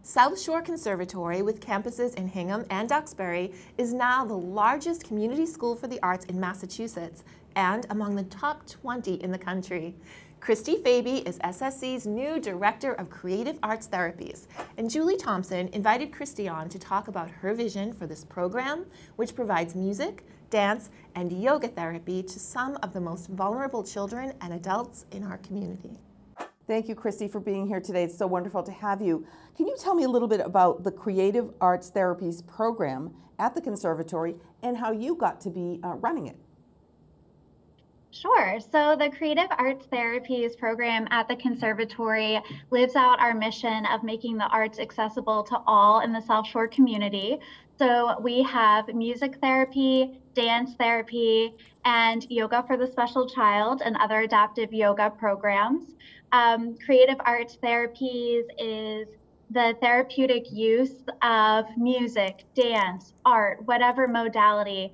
South Shore Conservatory, with campuses in Hingham and Duxbury, is now the largest community school for the arts in Massachusetts and among the top 20 in the country. Kristi Faby is SSC's new Director of Creative Arts Therapies, and Julie Thompson invited Kristi on to talk about her vision for this program, which provides music, dance, and yoga therapy to some of the most vulnerable children and adults in our community. Thank you, Kristi, for being here today. It's so wonderful to have you. Can you tell me a little bit about the Creative Arts Therapies program at the Conservatory and how you got to be running it? Sure. So the Creative Arts Therapies program at the Conservatory lives out our mission of making the arts accessible to all in the South Shore community. So we have music therapy, dance therapy, and yoga for the special child and other adaptive yoga programs. Creative Arts Therapies is the therapeutic use of music, dance, art, whatever modality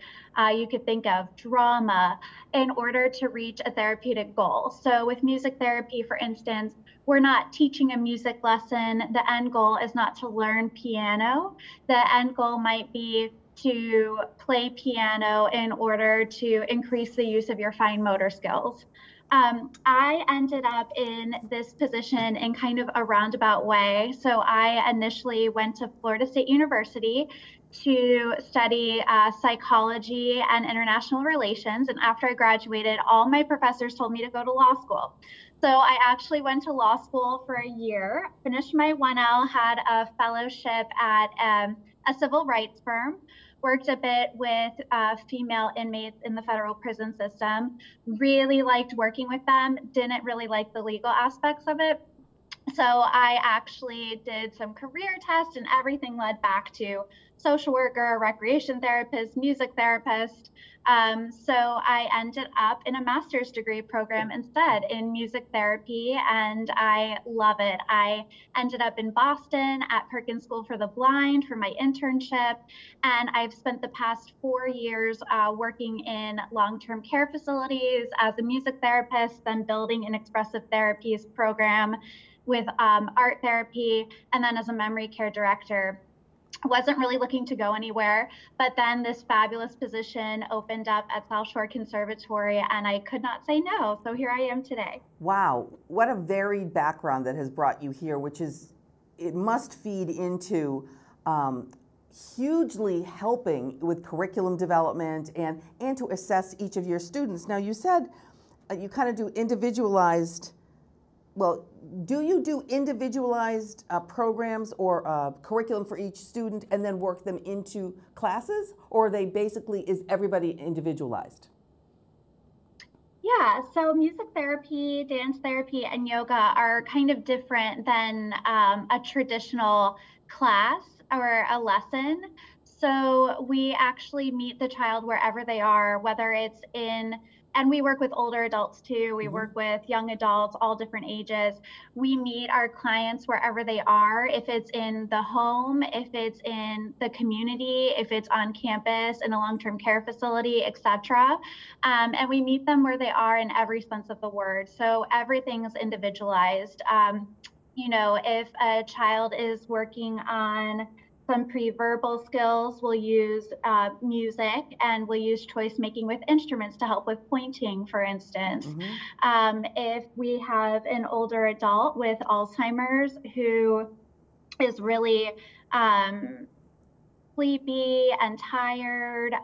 you could think of, drama, in order to reach a therapeutic goal. So with music therapy, for instance, we're not teaching a music lesson. The end goal is not to learn piano. The end goal might be to play piano in order to increase the use of your fine motor skills. I ended up in this position in kind of a roundabout way. So I initially went to Florida State University to study psychology and international relations. And after I graduated, all my professors told me to go to law school. So I actually went to law school for a year, finished my 1L, had a fellowship at a civil rights firm, worked a bit with female inmates in the federal prison system, really liked working with them, didn't really like the legal aspects of it. So I actually did some career tests and everything led back to social worker, recreation therapist, music therapist. So I ended up in a master's degree program instead in music therapy, and I love it. I ended up in Boston at Perkins School for the Blind for my internship, and I've spent the past 4 years working in long-term care facilities as a music therapist, then building an expressive therapies program with art therapy, and then as a memory care director. Wasn't really looking to go anywhere, but then this fabulous position opened up at South Shore Conservatory, and I could not say no, so here I am today. Wow, what a varied background that has brought you here, which is, it must feed into hugely helping with curriculum development and to assess each of your students. Now you said you kind of do individualized. Well, do you do individualized programs or curriculum for each student and then work them into classes, or are they basically, is everybody individualized? Yeah, so music therapy, dance therapy, and yoga are kind of different than a traditional class or a lesson. So we actually meet the child wherever they are, whether it's in, and we work with older adults too. We work with young adults, all different ages. We meet our clients wherever they are, if it's in the home, if it's in the community, if it's on campus, in a long-term care facility, etc. And we meet them where they are in every sense of the word. So everything's individualized. You know, if a child is working on some pre-verbal skills, we'll use music, and we'll use choice making with instruments to help with pointing, for instance. If we have an older adult with Alzheimer's who is really sleepy and tired,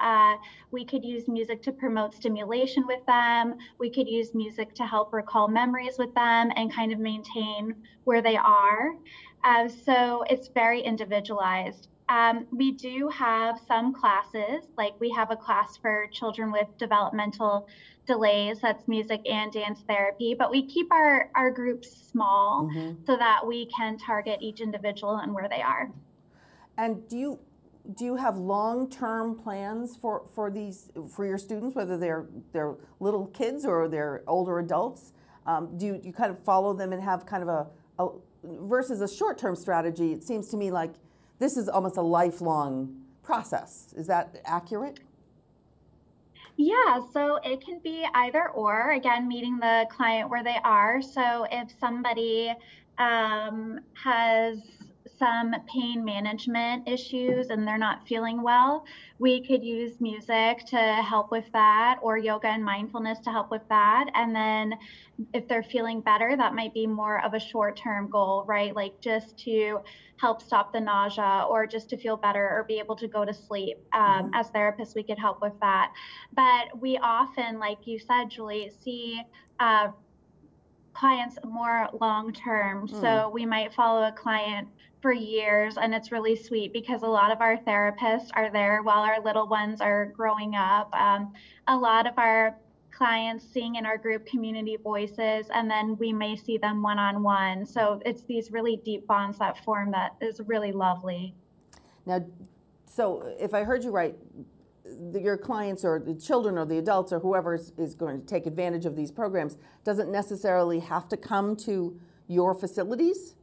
we could use music to promote stimulation with them. We could use music to help recall memories with them and kind of maintain where they are. So it's very individualized. We do have some classes, like we have a class for children with developmental delays, that's music and dance therapy, but we keep our groups small so that we can target each individual and where they are. And do you have long-term plans for your students, whether they're little kids or they're older adults? Do you kind of follow them and have kind of a versus a short-term strategy? It seems to me like this is almost a lifelong process. Is that accurate? Yeah, so it can be either or, again, meeting the client where they are. So if somebody has some pain management issues and they're not feeling well, we could use music to help with that, or yoga and mindfulness to help with that. And then if they're feeling better, that might be more of a short-term goal, right? Like just to help stop the nausea, or just to feel better or be able to go to sleep. As therapists, we could help with that. But we often, like you said, Julie, see clients more long-term. So we might follow a client for years, and it's really sweet because a lot of our therapists are there while our little ones are growing up. A lot of our clients sing in our group Community Voices, and then we may see them one-on-one. So it's these really deep bonds that form that is really lovely. Now, so if I heard you right, your clients or the children or the adults or whoever is going to take advantage of these programs doesn't necessarily have to come to your facilities,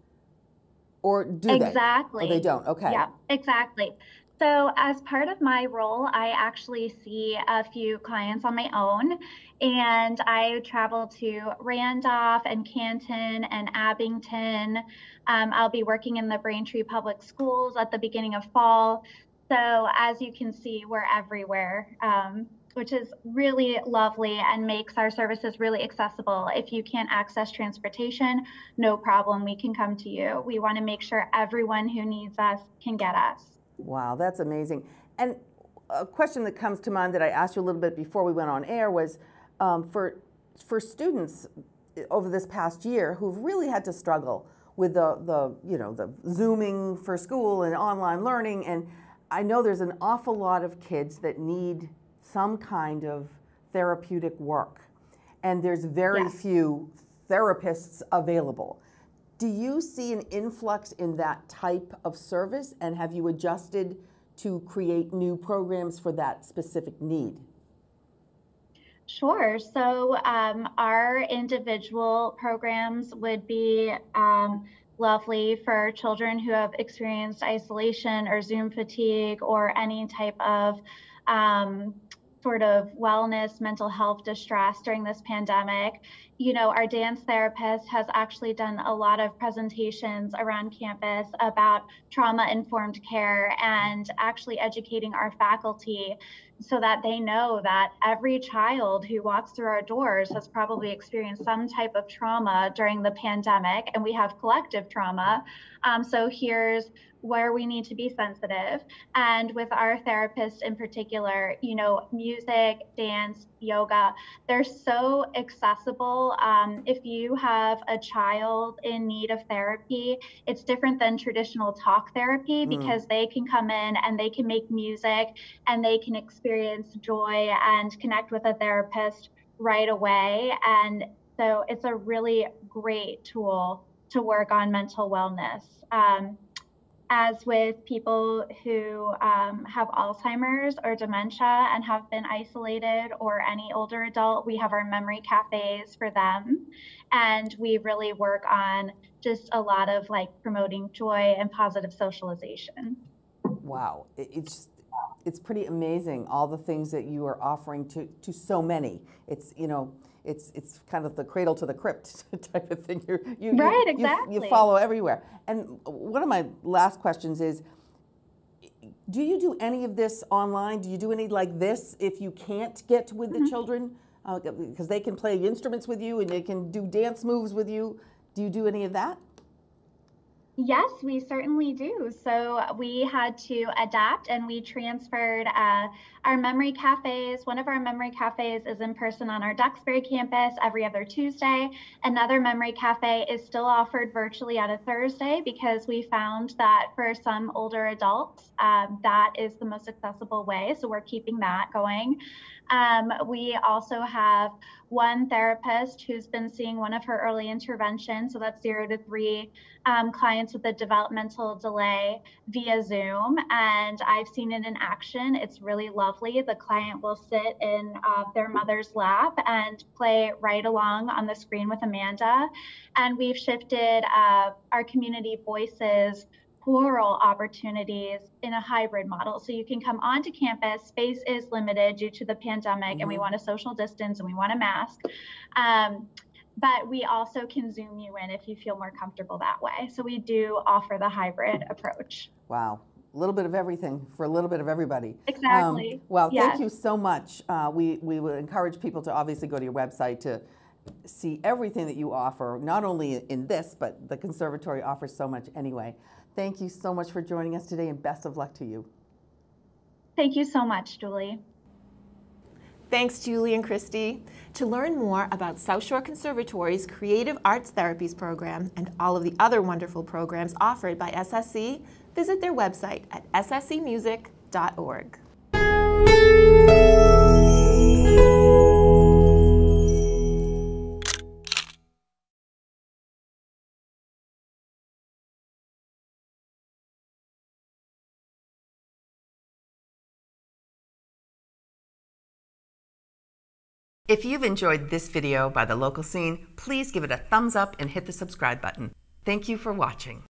or do they? Exactly. Oh, they don't. Okay. Yeah, exactly. So as part of my role, I actually see a few clients on my own, and I travel to Randolph and Canton and Abington. I'll be working in the Braintree Public Schools at the beginning of fall. So as you can see, we're everywhere, which is really lovely and makes our services really accessible. If you can't access transportation, no problem, we can come to you. We want to make sure everyone who needs us can get us. Wow, that's amazing. And a question that comes to mind that I asked you a little bit before we went on air was for students over this past year who've really had to struggle with the Zooming for school and online learning, and I know there's an awful lot of kids that need some kind of therapeutic work, and there's very few therapists available. Do you see an influx in that type of service, and have you adjusted to create new programs for that specific need? Sure. So our individual programs would be lovely for children who have experienced isolation or Zoom fatigue or any type of sort of wellness, mental health distress during this pandemic. You know, our dance therapist has actually done a lot of presentations around campus about trauma-informed care and actually educating our faculty so that they know that every child who walks through our doors has probably experienced some type of trauma during the pandemic, and we have collective trauma. So here's where we need to be sensitive. And with our therapist in particular, you know, music, dance, yoga, they're so accessible. If you have a child in need of therapy, it's different than traditional talk therapy because they can come in and they can make music and they can experience joy and connect with a therapist right away. And so it's a really great tool to work on mental wellness. As with people who have Alzheimer's or dementia and have been isolated, or any older adult, we have our memory cafes for them. And we really work on just a lot of like promoting joy and positive socialization. Wow, it's pretty amazing, all the things that you are offering to so many. It's, you know, it's kind of the cradle to the crypt type of thing. Right, exactly. You follow everywhere. And one of my last questions is, do you do any of this online? Do you do any like this if you can't get with the children? Because they can play instruments with you and they can do dance moves with you. Do you do any of that? Yes, we certainly do. So we had to adapt and we transferred our memory cafes. One of our memory cafes is in person on our Duxbury campus every other Tuesday. Another memory cafe is still offered virtually on a Thursday because we found that for some older adults, that is the most accessible way. So we're keeping that going. We also have one therapist who's been seeing one of her early interventions, so that's 0 to 3 clients with a developmental delay via Zoom, and I've seen it in action. It's really lovely. The client will sit in their mother's lap and play right along on the screen with Amanda, and we've shifted our Community Voices plural opportunities in a hybrid model. So you can come onto campus, space is limited due to the pandemic and we want to social distance and we want a mask. but we also can Zoom you in if you feel more comfortable that way. So we do offer the hybrid approach. Wow. A little bit of everything for a little bit of everybody. Exactly. Well, yes. Thank you so much. We would encourage people to obviously go to your website to see everything that you offer, not only in this, but the Conservatory offers so much anyway. Thank you so much for joining us today, and best of luck to you. Thank you so much, Julie. Thanks, Julie and Kristi. To learn more about South Shore Conservatory's Creative Arts Therapies program and all of the other wonderful programs offered by SSC, visit their website at sscmusic.org. If you've enjoyed this video by the local scene, please give it a thumbs up and hit the subscribe button. Thank you for watching.